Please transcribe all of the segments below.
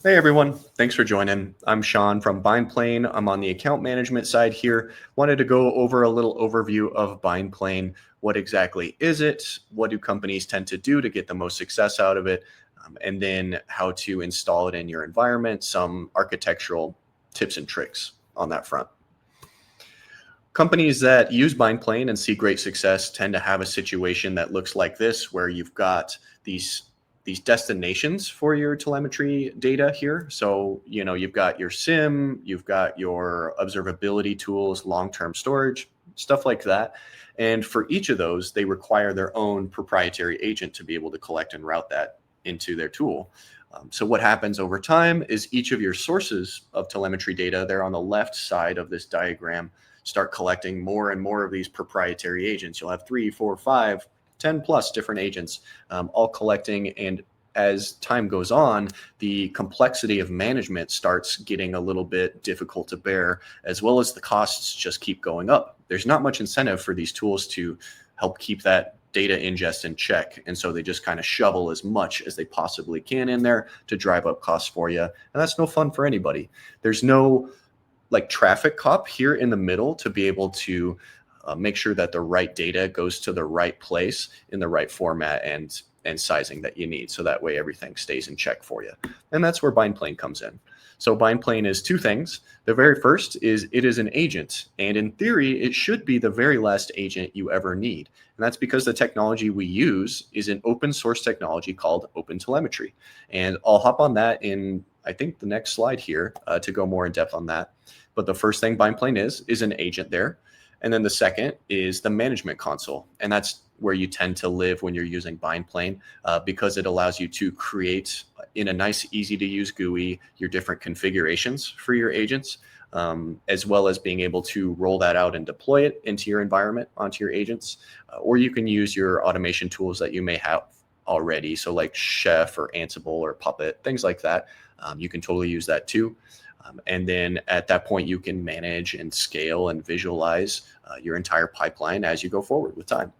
Hey everyone, thanks for joining. I'm Sean from Bindplane. I'm on the account management side here. Wanted to go over a little overview of Bindplane. What exactly is it? What do companies tend to do to get the most success out of it? And then how to install it in your environment, some architectural tips and tricks on that front. Companies that use Bindplane and see great success tend to have a situation that looks like this, where you've got these destinations for your telemetry data here. So, you've got your SIEM, you've got your observability tools, long-term storage, stuff like that. And for each of those, they require their own proprietary agent to be able to collect and route that into their tool. So what happens over time is each of your sources of telemetry data, they're on the left side of this diagram, start collecting more and more of these proprietary agents. You'll have 3, 4, 5, 10 plus different agents, all collecting. And as time goes on, the complexity of management starts getting a little bit difficult to bear, as well as the costs just keep going up. There's not much incentive for these tools to help keep that data ingest in check. And so they just kind of shovel as much as they possibly can in there to drive up costs for you. And that's no fun for anybody. There's no traffic cop here in the middle to be able to make sure that the right data goes to the right place in the right format and sizing that you need. So that way everything stays in check for you. And that's where Bindplane comes in. So Bindplane is two things. The very first is it is an agent. And in theory, it should be the very last agent you ever need. And that's because the technology we use is an open source technology called OpenTelemetry. And I'll hop on that in, I think, the next slide here to go more in depth on that. But the first thing Bindplane is an agent there. And then the second is the management console. And that's where you tend to live when you're using Bindplane because it allows you to create in a nice, easy to use GUI your different configurations for your agents, as well as being able to roll that out and deploy it into your environment onto your agents. Or you can use your automation tools that you may have already. So like Chef or Ansible or Puppet, things like that. You can totally use that too. And then at that point, you can manage and scale and visualize your entire pipeline as you go forward with time.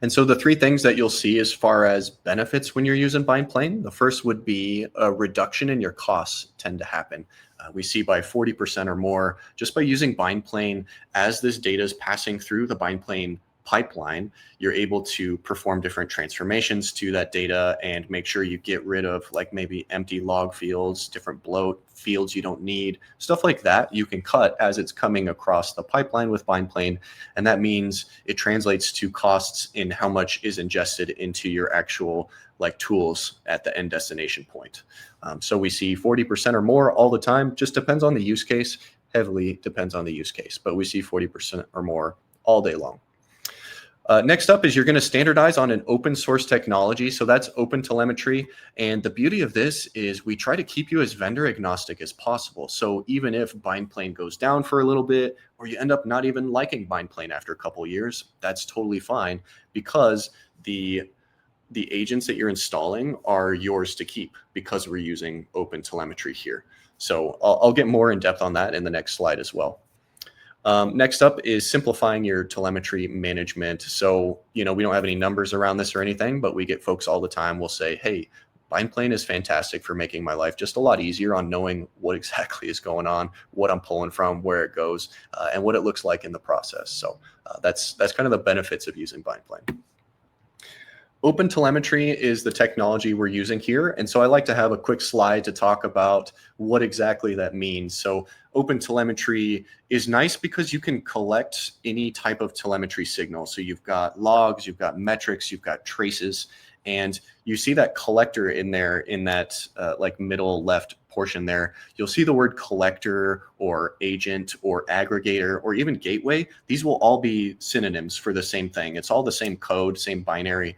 And so the three things that you'll see as far as benefits when you're using Bindplane, the first would be a reduction in your costs tend to happen. We see by 40% or more just by using Bindplane. As this data is passing through the Bindplane pipeline, you're able to perform different transformations to that data and make sure you get rid of maybe empty log fields, different bloat fields you don't need, stuff like that you can cut as it's coming across the pipeline with Bindplane. And that means it translates to costs in how much is ingested into your actual tools at the end destination point. So we see 40% or more all the time, just depends on the use case, heavily depends on the use case, but we see 40% or more all day long. Next up is you're going to standardize on an open source technology. So that's OpenTelemetry. And the beauty of this is we try to keep you as vendor agnostic as possible. So even if Bindplane goes down for a little bit, or you end up not even liking Bindplane after a couple of years, that's totally fine because the agents that you're installing are yours to keep because we're using OpenTelemetry here. So I'll get more in depth on that in the next slide as well. Next up is simplifying your telemetry management. So, we don't have any numbers around this or anything, but we get folks all the time will say, hey, Bindplane is fantastic for making my life just a lot easier on knowing what exactly is going on, what I'm pulling from, where it goes, and what it looks like in the process. So that's kind of the benefits of using Bindplane. OpenTelemetry is the technology we're using here. And so I like to have a quick slide to talk about what exactly that means. So OpenTelemetry is nice because you can collect any type of telemetry signal. So you've got logs, you've got metrics, you've got traces, and you see that collector in there in that middle left portion there. You'll see the word collector or agent or aggregator or even gateway. These will all be synonyms for the same thing. It's all the same code, same binary.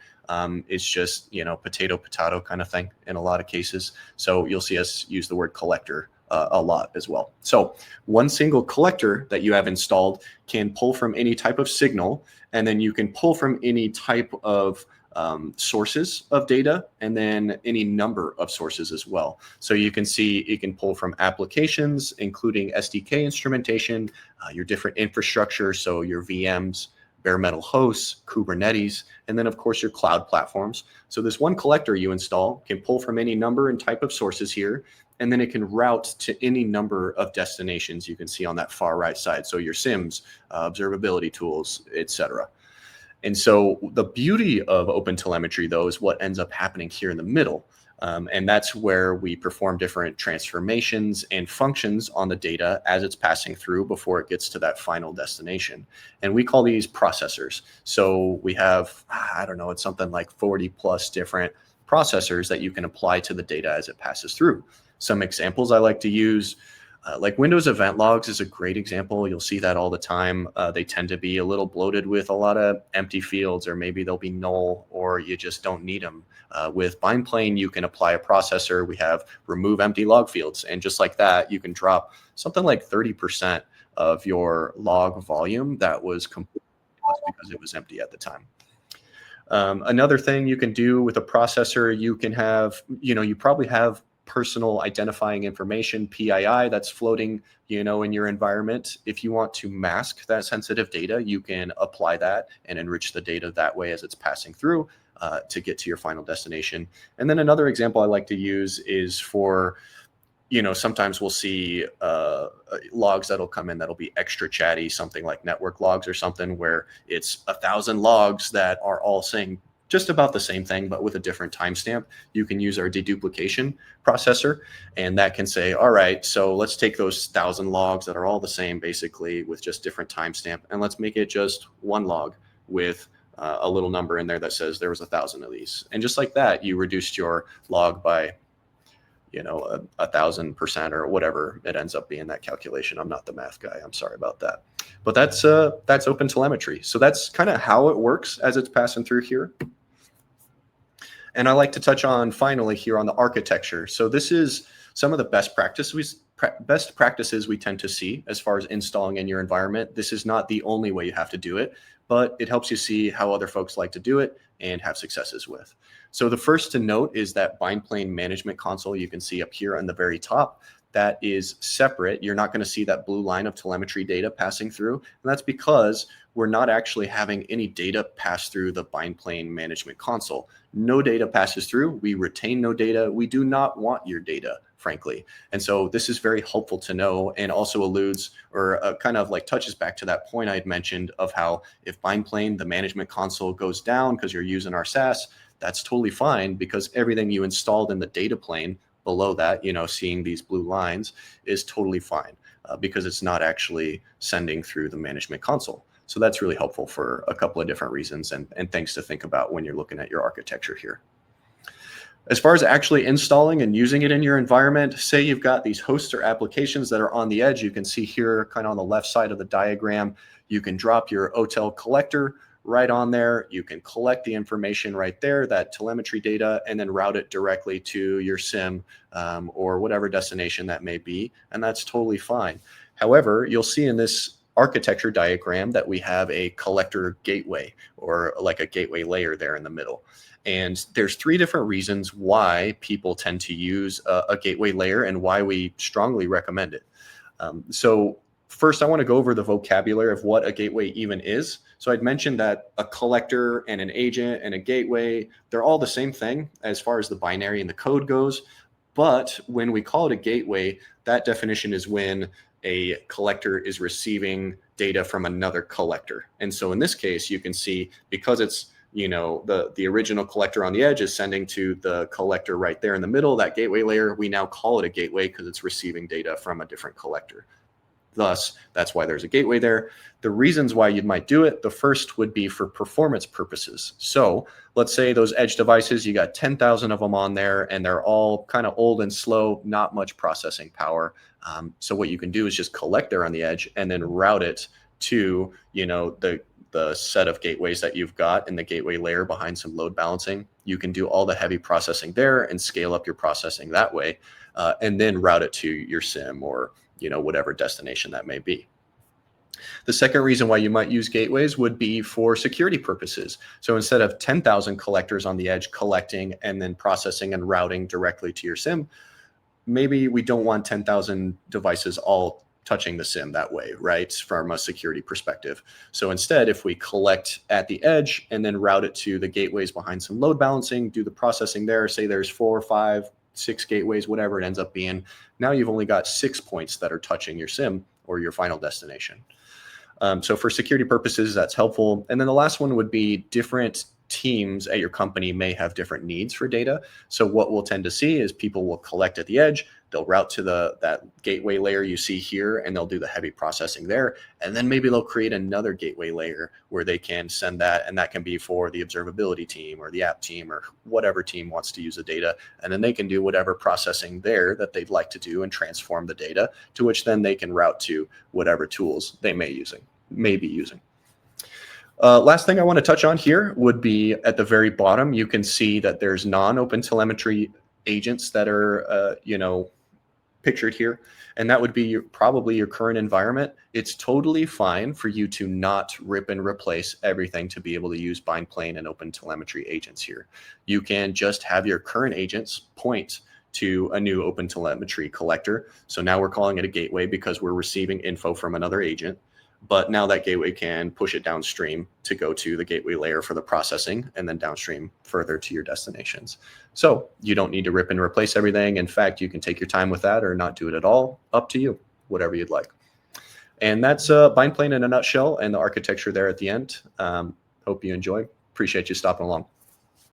It's just, potato kind of thing in a lot of cases. So you'll see us use the word collector a lot as well. So one single collector that you have installed can pull from any type of signal, and then you can pull from any type of sources of data, and then any number of sources as well. So you can see it can pull from applications, including SDK instrumentation, your different infrastructure, so your VMs, bare metal hosts, Kubernetes, and then of course your cloud platforms. So this one collector you install can pull from any number and type of sources here, and then it can route to any number of destinations you can see on that far right side. So your SIEMs, observability tools, etc. And so the beauty of OpenTelemetry, though, is what ends up happening here in the middle. And that's where we perform different transformations and functions on the data as it's passing through before it gets to that final destination. And we call these processors. So we have, I don't know, it's something like 40 plus different processors that you can apply to the data as it passes through. Some examples I like to use, like Windows event logs is a great example. You'll see that all the time. They tend to be a little bloated with a lot of empty fields, or maybe they'll be null, or you just don't need them. With Bindplane, you can apply a processor. We have remove empty log fields. And just like that, you can drop something like 30% of your log volume that was completely lost because it was empty at the time. Another thing you can do with a processor, you can have, you probably have personal identifying information, PII, that's floating, in your environment. If you want to mask that sensitive data, you can apply that and enrich the data that way as it's passing through to get to your final destination. And then another example I like to use is for, sometimes we'll see logs that'll come in that'll be extra chatty, something like network logs or something, where it's 1,000 logs that are all saying just about the same thing, but with a different timestamp. You can use our deduplication processor, and that can say, all right, so let's take those 1,000 logs that are all the same, basically, with just different timestamp, and let's make it just one log with a little number in there that says there was 1,000 of these. And just like that, you reduced your log by 1,000% or whatever it ends up being, that calculation. I'm not the math guy. I'm sorry about that. But that's OpenTelemetry. So that's kind of how it works as it's passing through here. And I like to touch on finally here on the architecture. So this is some of the best practices we tend to see as far as installing in your environment. This is not the only way you have to do it, but it helps you see how other folks like to do it and have successes with. So the first to note is that Bindplane management console you can see up here on the very top. That is separate. You're not going to see that blue line of telemetry data passing through. And that's because we're not actually having any data pass through the Bindplane management console. No data passes through. We retain no data. We do not want your data, frankly. And so this is very helpful to know, and also alludes or kind of like touches back to that point I had mentioned of how if Bindplane, the management console, goes down because you're using our SaaS, that's totally fine, because everything you installed in the data plane below that, seeing these blue lines, is totally fine because it's not actually sending through the management console. So that's really helpful for a couple of different reasons and things to think about when you're looking at your architecture here. As far as actually installing and using it in your environment, say you've got these hosts or applications that are on the edge. You can see here kind of on the left side of the diagram, you can drop your OTel collector right on there. You can collect the information right there, that telemetry data, and then route it directly to your SIEM or whatever destination that may be. And that's totally fine. However, you'll see in this architecture diagram that we have a collector gateway, or like a gateway layer there in the middle. And there's three different reasons why people tend to use a gateway layer and why we strongly recommend it. So first, I want to go over the vocabulary of what a gateway even is. So I'd mentioned that a collector and an agent and a gateway, they're all the same thing as far as the binary and the code goes. But when we call it a gateway, that definition is when a collector is receiving data from another collector. And so in this case, you can see, because it's, the original collector on the edge is sending to the collector right there in the middle, that gateway layer, we now call it a gateway because it's receiving data from a different collector. Thus, that's why there's a gateway there. The reasons why you might do it, the first would be for performance purposes. So let's say those edge devices, you got 10,000 of them on there, and they're all kind of old and slow, not much processing power. So what you can do is just collect there on the edge and then route it to, the set of gateways that you've got in the gateway layer behind some load balancing. You can do all the heavy processing there and scale up your processing that way, and then route it to your SIEM or whatever destination that may be. The second reason why you might use gateways would be for security purposes. So instead of 10,000 collectors on the edge collecting and then processing and routing directly to your SIEM, maybe we don't want 10,000 devices all touching the SIEM that way, right, from a security perspective. So instead, if we collect at the edge and then route it to the gateways behind some load balancing, do the processing there, say there's 4, 5, 6 gateways, whatever it ends up being, now you've only got 6 points that are touching your SIEM or your final destination. So for security purposes, that's helpful. And then the last one would be different teams at your company may have different needs for data. So what we'll tend to see is people will collect at the edge, they'll route to that gateway layer you see here, and they'll do the heavy processing there. And then maybe they'll create another gateway layer where they can send that, and that can be for the observability team or the app team or whatever team wants to use the data. And then they can do whatever processing there that they'd like to do and transform the data, to which then they can route to whatever tools they may be using. Last thing I want to touch on here would be at the very bottom, you can see that there's non-OpenTelemetry agents that are, pictured here. And that would be probably your current environment. It's totally fine for you to not rip and replace everything to be able to use Bindplane and OpenTelemetry agents here. You can just have your current agents point to a new OpenTelemetry collector. So now we're calling it a gateway because we're receiving info from another agent. But now that gateway can push it downstream to go to the gateway layer for the processing, and then downstream further to your destinations. So you don't need to rip and replace everything. In fact, you can take your time with that or not do it at all. Up to you, whatever you'd like. And that's Bindplane in a nutshell and the architecture there at the end. Hope you enjoy. Appreciate you stopping along.